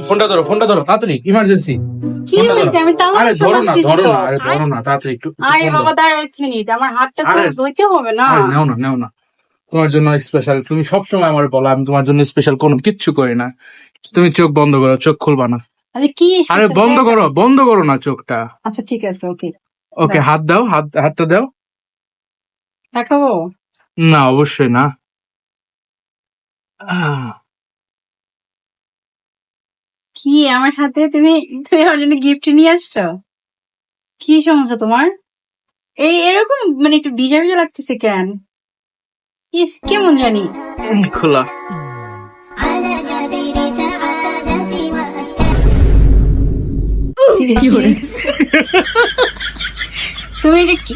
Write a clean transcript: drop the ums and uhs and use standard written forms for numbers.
ফোনটা ধরো তাড়াতাড়ি, ইমার্জেন্সি। কি হয়েছে? আমি তাও আরে ধরো না তাড়াতাড়ি একটু। আরে বাবা দাঁড়া 1 মিনিট, আমার হাতটা তো ধুইতে হবে না। আরে নেও না, তোমার জন্য স্পেশাল। তুমি সবসময় আমার বলো আমি তোমার জন্য স্পেশাল কোনো কিচ্ছু করি না। তুমি চোখ বন্ধ করো, চোখ খুলবা না। আরে কি আরে বন্ধ করো না চোখটা। আচ্ছা ঠিক আছে, ওকে ওকে, হাত দাও, হাতটা দাও। দেখাবো? না অবশ্যই না। কি আমার হাতে তুমি তুমি আমার জন্য গিফট নিয়ে আসছো? কি সমস্যা তোমার? এরকম মানে একটু ভিজা ভিজা লাগতেছে কেন? ইস কেমন জানি। খোলা। Seriously? তুমি এটা কি